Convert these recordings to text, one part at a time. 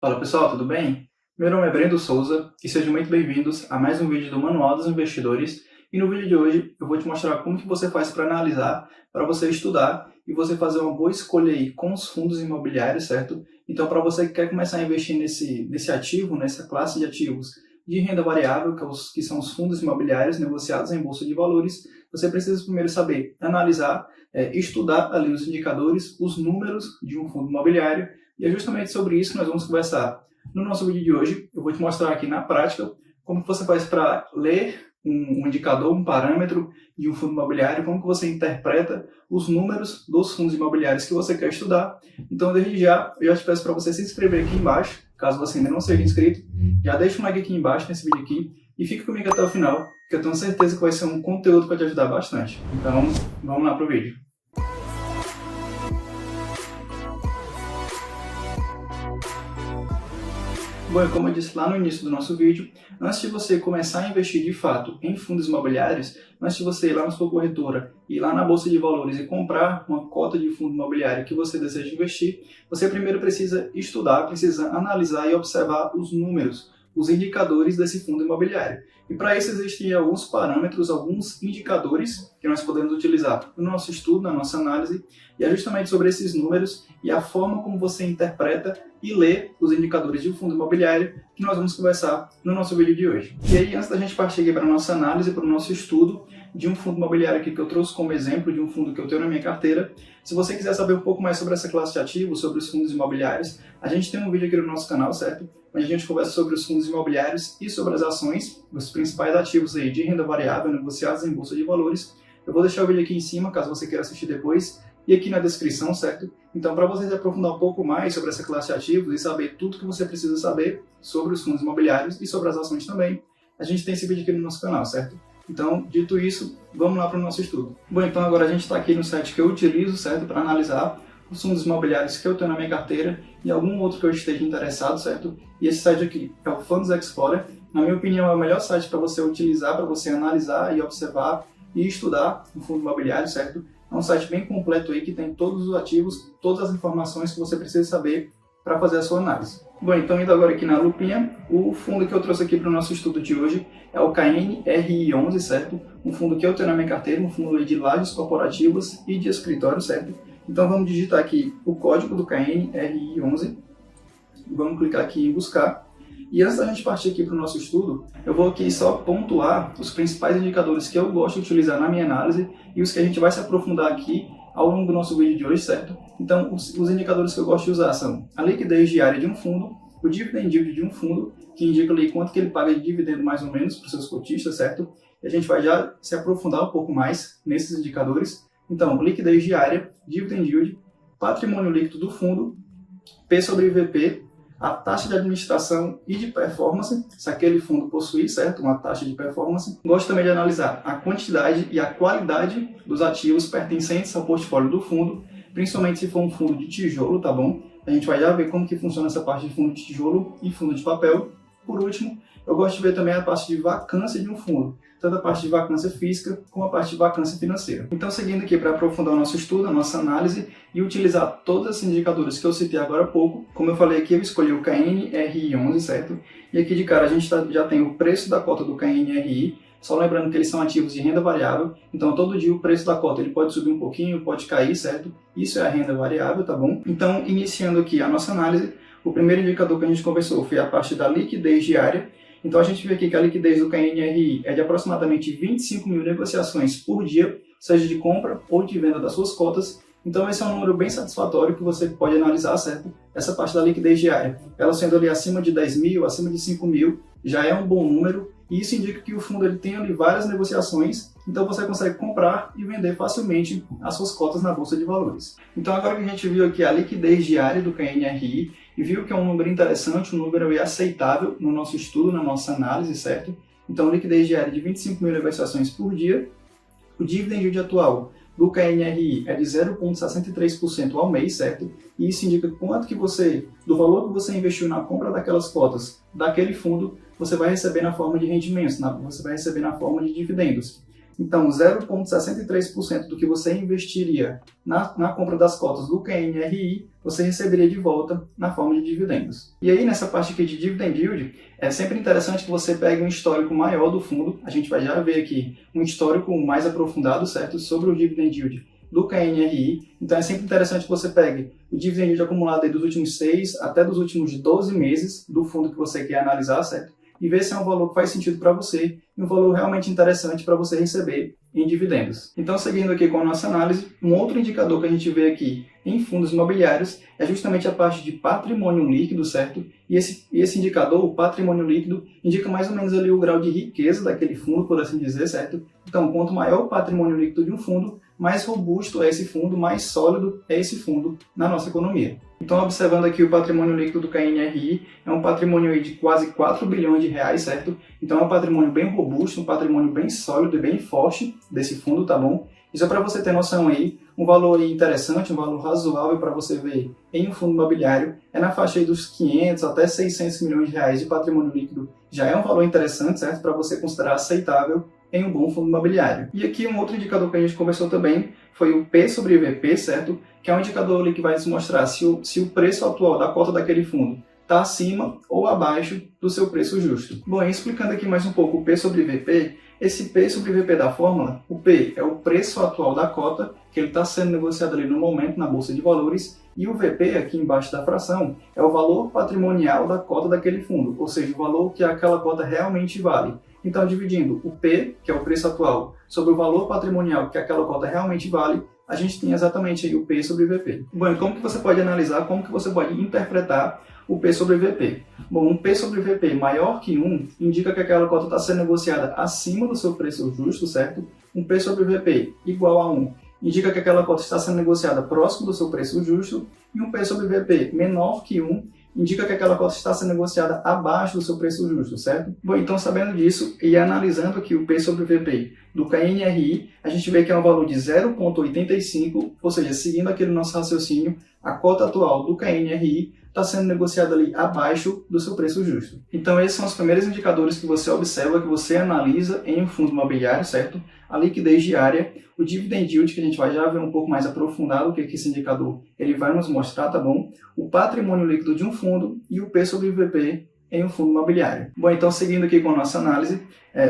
Fala pessoal, tudo bem? Meu nome é Brendo Souza e sejam muito bem-vindos a mais um vídeo do Manual dos Investidores. E no vídeo de hoje eu vou te mostrar como que você faz para analisar, para você estudar e você fazer uma boa escolha aí com os fundos imobiliários, certo? Então, para você que quer começar a investir nesse ativo, nessa classe de ativos de renda variável, que são os fundos imobiliários negociados em bolsa de valores, você precisa primeiro saber analisar, estudar ali os indicadores, os números de um fundo imobiliário. E é justamente sobre isso que nós vamos conversar no nosso vídeo de hoje. Eu vou te mostrar aqui na prática como que você faz para ler um indicador, um parâmetro de um fundo imobiliário, como que você interpreta os números dos fundos imobiliários que você quer estudar. Então, desde já, eu já te peço para você se inscrever aqui embaixo, caso você ainda não seja inscrito. Já deixa um like aqui embaixo nesse vídeo aqui e fica comigo até o final, que eu tenho certeza que vai ser um conteúdo para te ajudar bastante. Então, vamos lá para o vídeo. Bom, como eu disse lá no início do nosso vídeo, antes de você começar a investir de fato em fundos imobiliários, antes de você ir lá na sua corretora, ir lá na Bolsa de Valores e comprar uma cota de fundo imobiliário que você deseja investir, você primeiro precisa estudar, precisa analisar e observar os números, os indicadores desse fundo imobiliário. E para isso existem alguns parâmetros, alguns indicadores que nós podemos utilizar no nosso estudo, na nossa análise, e é justamente sobre esses números e a forma como você interpreta e lê os indicadores de um fundo imobiliário que nós vamos conversar no nosso vídeo de hoje. E aí, antes da gente partir aqui para a nossa análise, para o nosso estudo de um fundo imobiliário aqui que eu trouxe como exemplo de um fundo que eu tenho na minha carteira, se você quiser saber um pouco mais sobre essa classe de ativos, sobre os fundos imobiliários, a gente tem um vídeo aqui no nosso canal, certo? Onde a gente conversa sobre os fundos imobiliários e sobre as ações, os principais ativos aí de renda variável negociados em bolsa de valores. Eu vou deixar o vídeo aqui em cima, caso você queira assistir depois, e aqui na descrição, certo? Então, para você se aprofundar um pouco mais sobre essa classe de ativos e saber tudo que você precisa saber sobre os fundos imobiliários e sobre as ações também, a gente tem esse vídeo aqui no nosso canal, certo? Então, dito isso, vamos lá para o nosso estudo. Bom, então agora a gente está aqui no site que eu utilizo, certo? Para analisar os fundos imobiliários que eu tenho na minha carteira e algum outro que eu esteja interessado, certo? E esse site aqui é o Funds Explorer. Na minha opinião, é o melhor site para você utilizar, para você analisar e observar e estudar um fundo imobiliário, certo? É um site bem completo aí que tem todos os ativos, todas as informações que você precisa saber para fazer a sua análise. Bom, então indo agora aqui na lupinha, o fundo que eu trouxe aqui para o nosso estudo de hoje é o KNRI11, certo? Um fundo que eu tenho na minha carteira, um fundo de lajes corporativas e de escritório, certo? Então vamos digitar aqui o código do KNRI11, vamos clicar aqui em buscar. E antes da gente partir aqui para o nosso estudo, eu vou aqui só pontuar os principais indicadores que eu gosto de utilizar na minha análise e os que a gente vai se aprofundar aqui ao longo do nosso vídeo de hoje, certo? Então, os indicadores que eu gosto de usar são a liquidez diária de um fundo, o dividend yield de um fundo, que indica ali quanto que ele paga de dividendo mais ou menos para os seus cotistas, certo? E a gente vai já se aprofundar um pouco mais nesses indicadores. Então, liquidez diária, dividend yield, patrimônio líquido do fundo, P sobre VP, a taxa de administração e de performance, se aquele fundo possui, certo, uma taxa de performance. Gosto também de analisar a quantidade e a qualidade dos ativos pertencentes ao portfólio do fundo, principalmente se for um fundo de tijolo, tá bom? A gente vai já ver como que funciona essa parte de fundo de tijolo e fundo de papel. Por último, eu gosto de ver também a parte de vacância de um fundo, tanto a parte de vacância física como a parte de vacância financeira. Então, seguindo aqui para aprofundar o nosso estudo, a nossa análise e utilizar todos esses indicadores que eu citei agora há pouco, como eu falei aqui, eu escolhi o KNRI11, certo? E aqui de cara a gente já tem o preço da cota do KNRI, só lembrando que eles são ativos de renda variável, então todo dia o preço da cota ele pode subir um pouquinho, pode cair, certo? Isso é a renda variável, tá bom? Então, iniciando aqui a nossa análise, o primeiro indicador que a gente conversou foi a parte da liquidez diária. Então a gente vê aqui que a liquidez do KNRI é de aproximadamente 25 mil negociações por dia, seja de compra ou de venda das suas cotas. Então esse é um número bem satisfatório que você pode analisar, certo? Essa parte da liquidez diária, ela sendo ali acima de 10 mil, acima de 5 mil, já é um bom número. E isso indica que o fundo ele tem ali várias negociações, então você consegue comprar e vender facilmente as suas cotas na Bolsa de Valores. Então agora que a gente viu aqui a liquidez diária do KNRI, e viu que é um número interessante, um número aceitável no nosso estudo, na nossa análise, certo? Então, liquidez diária de 25 mil negociações por dia. O dividend yield atual do KNRI é de 0,63% ao mês, certo? E isso indica quanto que você, do valor que você investiu na compra daquelas cotas daquele fundo, você vai receber na forma de rendimentos, você vai receber na forma de dividendos. Então, 0,63% do que você investiria na compra das cotas do QNRI, você receberia de volta na forma de dividendos. E aí, nessa parte aqui de Dividend Yield, é sempre interessante que você pegue um histórico maior do fundo. A gente vai já ver aqui um histórico mais aprofundado, certo? Sobre o Dividend Yield do KNRI. Então, é sempre interessante que você pegue o Dividend Yield acumulado aí dos últimos 6 até dos últimos 12 meses do fundo que você quer analisar, certo? E ver se é um valor que faz sentido para você e um valor realmente interessante para você receber em dividendos. Então, seguindo aqui com a nossa análise, um outro indicador que a gente vê aqui em fundos imobiliários é justamente a parte de patrimônio líquido, certo? E esse indicador, o patrimônio líquido, indica mais ou menos ali o grau de riqueza daquele fundo, por assim dizer, certo? Então, quanto maior o patrimônio líquido de um fundo, mais robusto é esse fundo, mais sólido é esse fundo na nossa economia. Então, observando aqui o patrimônio líquido do KNRI, é um patrimônio aí de quase 4 bilhões de reais, certo? Então, é um patrimônio bem robusto, um patrimônio bem sólido e bem forte desse fundo, tá bom? E só para você ter noção aí, um valor aí interessante, um valor razoável para você ver em um fundo imobiliário, é na faixa aí dos 500 até 600 milhões de reais de patrimônio líquido. Já é um valor interessante, certo? Para você considerar aceitável em um bom fundo imobiliário. E aqui um outro indicador que a gente conversou também foi o P sobre VP, certo? Que é um indicador ali que vai nos mostrar se o preço atual da cota daquele fundo está acima ou abaixo do seu preço justo. Bom, explicando aqui mais um pouco o P sobre VP, esse P sobre VP da fórmula, o P é o preço atual da cota, que ele está sendo negociado ali no momento na Bolsa de Valores, e o VP, aqui embaixo da fração, é o valor patrimonial da cota daquele fundo, ou seja, o valor que aquela cota realmente vale. Então, dividindo o P, que é o preço atual, sobre o valor patrimonial que aquela cota realmente vale, a gente tem exatamente aí o P sobre VP. Bom, e como que você pode analisar, como que você pode interpretar o P sobre VP? Bom, um P sobre VP maior que 1 indica que aquela cota está sendo negociada acima do seu preço justo, certo? Um P sobre VP igual a 1 indica que aquela cota está sendo negociada próximo do seu preço justo, e um P sobre VP menor que 1 indica que aquela cota está sendo negociada abaixo do seu preço justo, certo? Bom, então sabendo disso e analisando aqui o P sobre VP do KNRI, a gente vê que é um valor de 0,85, ou seja, seguindo aquele nosso raciocínio, a cota atual do KNRI está sendo negociada ali abaixo do seu preço justo. Então esses são os primeiros indicadores que você observa, que você analisa em um fundo imobiliário, certo? A liquidez diária, o dividend yield, que a gente vai já ver um pouco mais aprofundado o que esse indicador ele vai nos mostrar, tá bom? O patrimônio líquido de um fundo e o P sobre VP em um fundo imobiliário. Bom, então seguindo aqui com a nossa análise,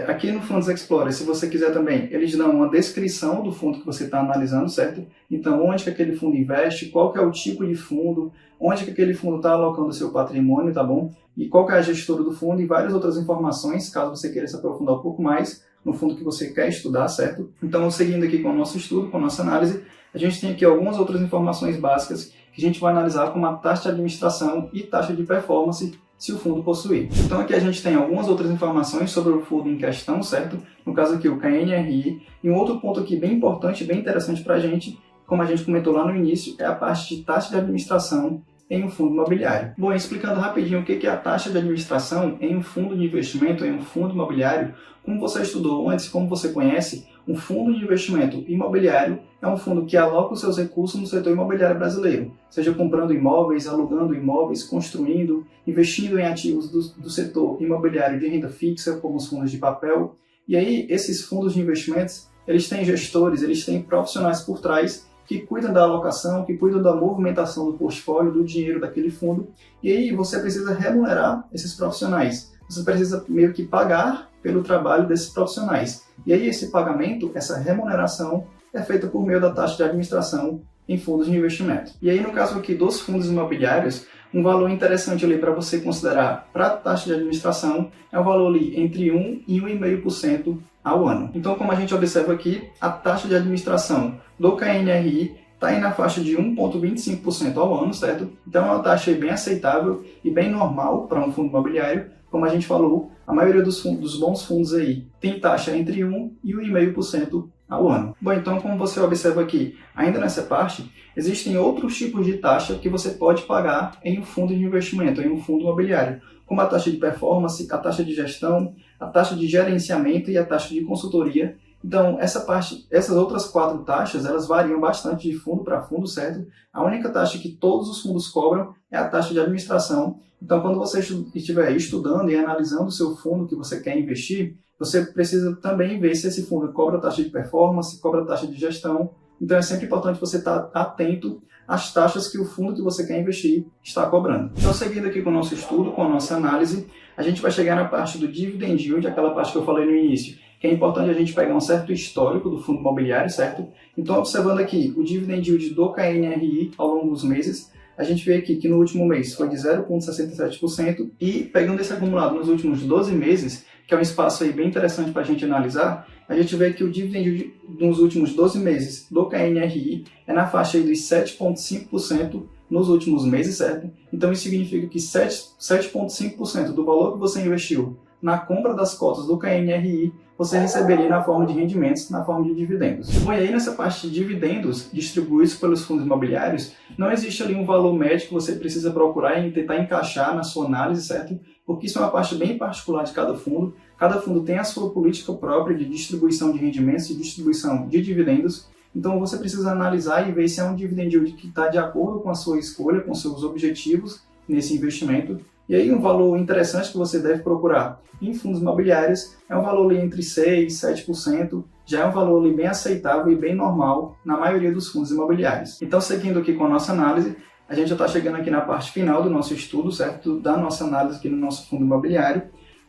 aqui no Fundos Explorer, se você quiser também, eles dão uma descrição do fundo que você está analisando, certo? Então, onde que aquele fundo investe, qual que é o tipo de fundo, onde que aquele fundo está alocando o seu patrimônio, tá bom? E qual que é a gestora do fundo e várias outras informações, caso você queira se aprofundar um pouco mais no fundo que você quer estudar, certo? Então, seguindo aqui com o nosso estudo, com a nossa análise, a gente tem aqui algumas outras informações básicas que a gente vai analisar como a taxa de administração e taxa de performance se o fundo possuir. Então aqui a gente tem algumas outras informações sobre o fundo em questão, certo? No caso aqui o KNRI. E um outro ponto aqui bem importante, bem interessante para a gente, como a gente comentou lá no início, é a parte de taxa de administração em um fundo imobiliário. Bom, explicando rapidinho o que é a taxa de administração em um fundo de investimento, em um fundo imobiliário, como você estudou antes, como você conhece, um fundo de investimento imobiliário é um fundo que aloca os seus recursos no setor imobiliário brasileiro, seja comprando imóveis, alugando imóveis, construindo, investindo em ativos do setor imobiliário de renda fixa, como os fundos de papel. E aí, esses fundos de investimentos, eles têm gestores, eles têm profissionais por trás que cuidam da alocação, que cuidam da movimentação do portfólio, do dinheiro daquele fundo. E aí você precisa remunerar esses profissionais. Você precisa meio que pagar pelo trabalho desses profissionais. E aí esse pagamento, essa remuneração, é feita por meio da taxa de administração em fundos de investimento. E aí no caso aqui dos fundos imobiliários, um valor interessante ali para você considerar para a taxa de administração é um valor ali entre 1 e 1,5% ao ano. Então, como a gente observa aqui, a taxa de administração do KNRI está aí na faixa de 1,25% ao ano, certo? Então, é uma taxa bem aceitável e bem normal para um fundo imobiliário. Como a gente falou, a maioria dos bons fundos aí tem taxa entre 1 e 1,5% ao ano. Bom, então, como você observa aqui, ainda nessa parte, existem outros tipos de taxa que você pode pagar em um fundo de investimento, em um fundo imobiliário, como a taxa de performance, a taxa de gestão, a taxa de gerenciamento e a taxa de consultoria. Então, essas outras 4 taxas, elas variam bastante de fundo para fundo, certo? A única taxa que todos os fundos cobram é a taxa de administração. Então, quando você estiver estudando e analisando o seu fundo que você quer investir, você precisa também ver se esse fundo cobra taxa de performance, cobra taxa de gestão. Então é sempre importante você estar atento às taxas que o fundo que você quer investir está cobrando. Então, seguindo aqui com o nosso estudo, com a nossa análise, a gente vai chegar na parte do dividend yield, aquela parte que eu falei no início, que é importante a gente pegar um certo histórico do fundo imobiliário, certo? Então, observando aqui o dividend yield do KNRI ao longo dos meses, a gente vê aqui que no último mês foi de 0,67% e pegando esse acumulado nos últimos 12 meses, que é um espaço aí bem interessante para a gente analisar, a gente vê que o dividend yield nos últimos 12 meses do KNRI é na faixa aí dos 7,5% nos últimos meses, certo? Então isso significa que 7,5% do valor que você investiu na compra das cotas do KNRI, você receberia na forma de rendimentos, na forma de dividendos. Bom, e aí nessa parte de dividendos distribuídos pelos fundos imobiliários, não existe ali um valor médio que você precisa procurar e tentar encaixar na sua análise, certo? Porque isso é uma parte bem particular de cada fundo. Cada fundo tem a sua política própria de distribuição de rendimentos e distribuição de dividendos. Então você precisa analisar e ver se é um dividend yield que está de acordo com a sua escolha, com seus objetivos nesse investimento. E aí um valor interessante que você deve procurar em fundos imobiliários é um valor ali entre 6% e 7%, já é um valor ali bem aceitável e bem normal na maioria dos fundos imobiliários. Então, seguindo aqui com a nossa análise, a gente já está chegando aqui na parte final do nosso estudo, certo? Da nossa análise aqui no nosso fundo imobiliário.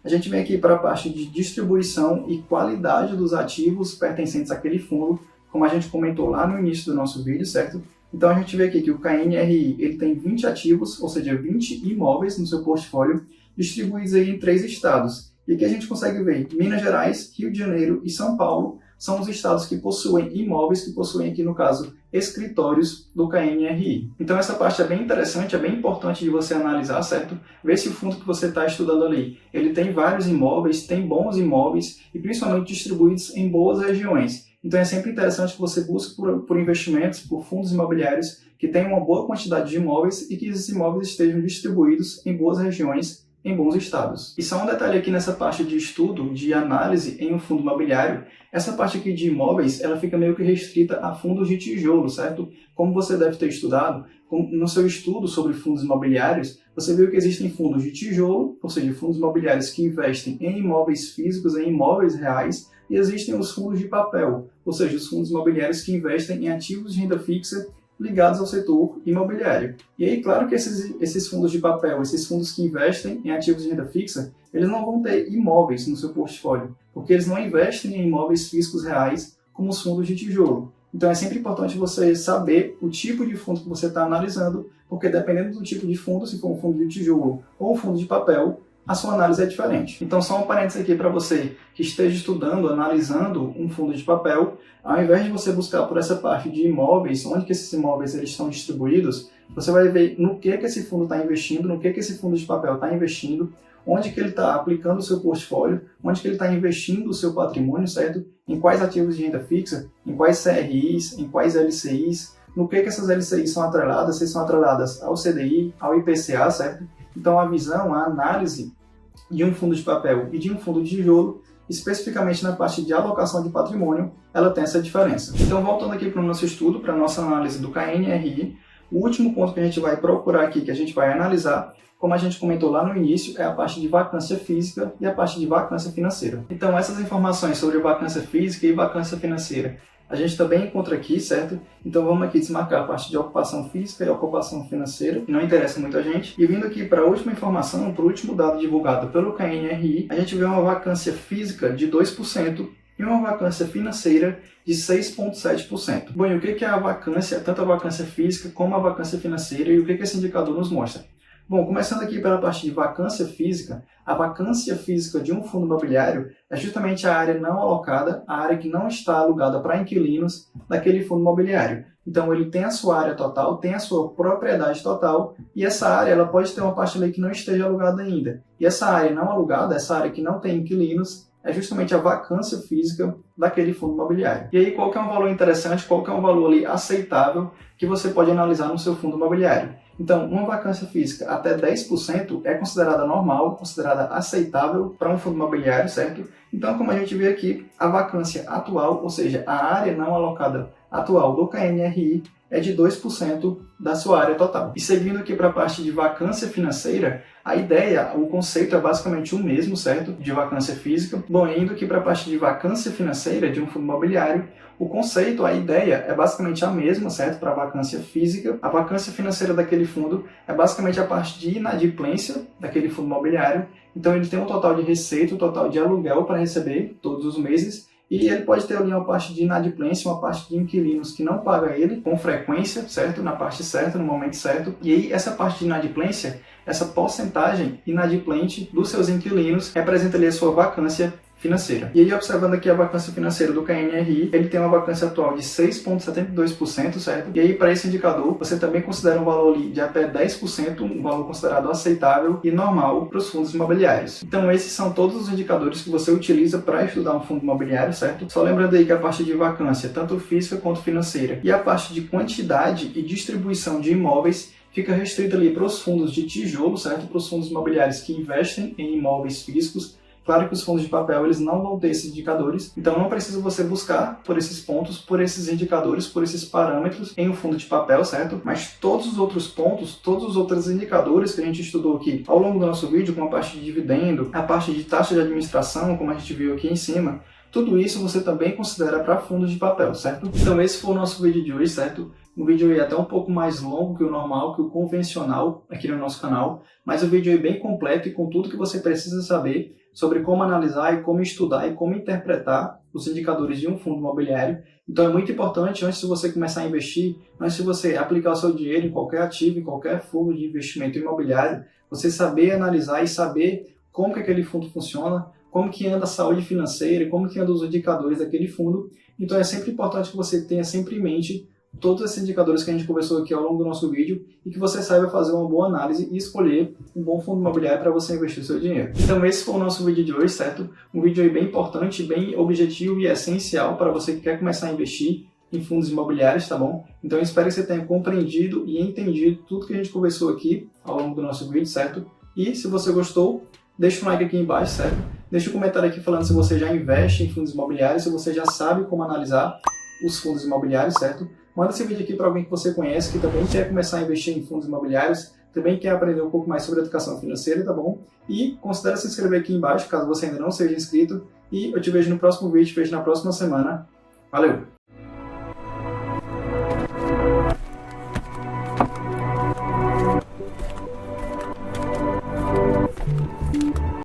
A gente vem aqui para a parte de distribuição e qualidade dos ativos pertencentes àquele fundo, como a gente comentou lá no início do nosso vídeo, certo? Então a gente vê aqui que o KNRI ele tem 20 ativos, ou seja, 20 imóveis no seu portfólio, distribuídos aí em 3 estados. E aqui a gente consegue ver Minas Gerais, Rio de Janeiro e São Paulo são os estados que possuem imóveis, que possuem aqui no caso escritórios do KNRI. Então essa parte é bem interessante, é bem importante de você analisar, certo? Ver se o fundo que você está estudando ali, ele tem vários imóveis, tem bons imóveis e principalmente distribuídos em boas regiões. Então é sempre interessante que você busque por investimentos, por fundos imobiliários que tenham uma boa quantidade de imóveis e que esses imóveis estejam distribuídos em boas regiões, em bons estados. E só um detalhe aqui nessa parte de estudo, de análise em um fundo imobiliário, essa parte aqui de imóveis, ela fica meio que restrita a fundos de tijolo, certo? Como você deve ter estudado, no seu estudo sobre fundos imobiliários, você viu que existem fundos de tijolo, ou seja, fundos imobiliários que investem em imóveis físicos, em imóveis reais, e existem os fundos de papel, ou seja, os fundos imobiliários que investem em ativos de renda fixa ligados ao setor imobiliário. E aí, claro que esses fundos de papel, esses fundos que investem em ativos de renda fixa, eles não vão ter imóveis no seu portfólio, porque eles não investem em imóveis físicos reais como os fundos de tijolo. Então é sempre importante você saber o tipo de fundo que você está analisando, porque dependendo do tipo de fundo, se for um fundo de tijolo ou um fundo de papel, a sua análise é diferente. Então, só um parênteses aqui para você que esteja estudando, analisando um fundo de papel, ao invés de você buscar por essa parte de imóveis, onde que esses imóveis eles estão distribuídos, você vai ver no que esse fundo está investindo, no que esse fundo de papel está investindo, onde que ele está aplicando o seu portfólio, onde que ele está investindo o seu patrimônio, certo? Em quais ativos de renda fixa, em quais CRIs, em quais LCIs, no que essas LCIs são atreladas, se são atreladas ao CDI, ao IPCA, certo? Então a visão, a análise de um fundo de papel e de um fundo de tijolo, especificamente na parte de alocação de patrimônio, ela tem essa diferença. Então voltando aqui para o nosso estudo, para a nossa análise do KNRI, o último ponto que a gente vai procurar aqui, que a gente vai analisar, como a gente comentou lá no início, é a parte de vacância física e a parte de vacância financeira. Então essas informações sobre vacância física e vacância financeira a gente também encontra aqui, certo? Então vamos aqui desmarcar a parte de ocupação física e ocupação financeira, que não interessa muito a gente. E vindo aqui para a última informação, para o último dado divulgado pelo KNRI, a gente vê uma vacância física de 2% e uma vacância financeira de 6,7%. Bom, e o que é a vacância, tanto a vacância física como a vacância financeira, e o que esse indicador nos mostra? Bom, começando aqui pela parte de vacância física, a vacância física de um fundo imobiliário é justamente a área não alocada, a área que não está alugada para inquilinos daquele fundo imobiliário. Então ele tem a sua área total, tem a sua propriedade total, e essa área ela pode ter uma parte ali que não esteja alugada ainda. E essa área não alugada, essa área que não tem inquilinos, é justamente a vacância física daquele fundo imobiliário. E aí qual que é um valor interessante, qual que é um valor ali aceitável que você pode analisar no seu fundo imobiliário? Então, uma vacância física até 10% é considerada normal, considerada aceitável para um fundo imobiliário, certo? Então, como a gente vê aqui, a vacância atual, ou seja, a área não alocada atual do KNRI é de 2% da sua área total. E seguindo aqui para a parte de vacância financeira, a ideia, o conceito é basicamente o mesmo, certo? De vacância física. Bom, indo aqui para a parte de vacância financeira de um fundo imobiliário, o conceito, a ideia é basicamente a mesma, certo? Para a vacância física. A vacância financeira daquele fundo é basicamente a parte de inadimplência daquele fundo imobiliário. Então ele tem um total de receita, um total de aluguel para receber todos os meses. E ele pode ter ali uma parte de inadimplência, uma parte de inquilinos que não paga ele com frequência, certo? Na parte certa, no momento certo. E aí essa parte de inadimplência, essa porcentagem inadimplente dos seus inquilinos representa ali a sua vacância financeira. E aí, observando aqui a vacância financeira do KNRI, ele tem uma vacância atual de 6,72%, certo? E aí, para esse indicador, você também considera um valor ali de até 10%, um valor considerado aceitável e normal para os fundos imobiliários. Então, esses são todos os indicadores que você utiliza para estudar um fundo imobiliário, certo? Só lembrando aí que a parte de vacância, tanto física quanto financeira, e a parte de quantidade e distribuição de imóveis fica restrita ali para os fundos de tijolo, certo? Para os fundos imobiliários que investem em imóveis físicos. Claro que os fundos de papel eles não vão ter esses indicadores, então não precisa você buscar por esses pontos, por esses indicadores, por esses parâmetros em um fundo de papel, certo? Mas todos os outros pontos, todos os outros indicadores que a gente estudou aqui ao longo do nosso vídeo, como a parte de dividendo, a parte de taxa de administração, como a gente viu aqui em cima, tudo isso você também considera para fundos de papel, certo? Então esse foi o nosso vídeo de hoje, certo? Um vídeo aí até um pouco mais longo que o normal, que o convencional aqui no nosso canal, mas o vídeo aí bem completo e com tudo que você precisa saber sobre como analisar e como estudar e como interpretar os indicadores de um fundo imobiliário. Então é muito importante, antes de você começar a investir, antes de você aplicar o seu dinheiro em qualquer ativo, em qualquer fundo de investimento imobiliário, você saber analisar e saber como que aquele fundo funciona, como que anda a saúde financeira, como que andam os indicadores daquele fundo. Então é sempre importante que você tenha sempre em mente todos esses indicadores que a gente conversou aqui ao longo do nosso vídeo e que você saiba fazer uma boa análise e escolher um bom fundo imobiliário para você investir o seu dinheiro. Então esse foi o nosso vídeo de hoje, certo? Um vídeo aí bem importante, bem objetivo e essencial para você que quer começar a investir em fundos imobiliários, tá bom? Então eu espero que você tenha compreendido e entendido tudo que a gente conversou aqui ao longo do nosso vídeo, certo? E se você gostou, deixa um like aqui embaixo, certo? Deixa um comentário aqui falando se você já investe em fundos imobiliários, se você já sabe como analisar os fundos imobiliários, certo? Manda esse vídeo aqui para alguém que você conhece, que também quer começar a investir em fundos imobiliários, também quer aprender um pouco mais sobre educação financeira, tá bom? E considere se inscrever aqui embaixo, caso você ainda não seja inscrito. E eu te vejo no próximo vídeo, te vejo na próxima semana. Valeu!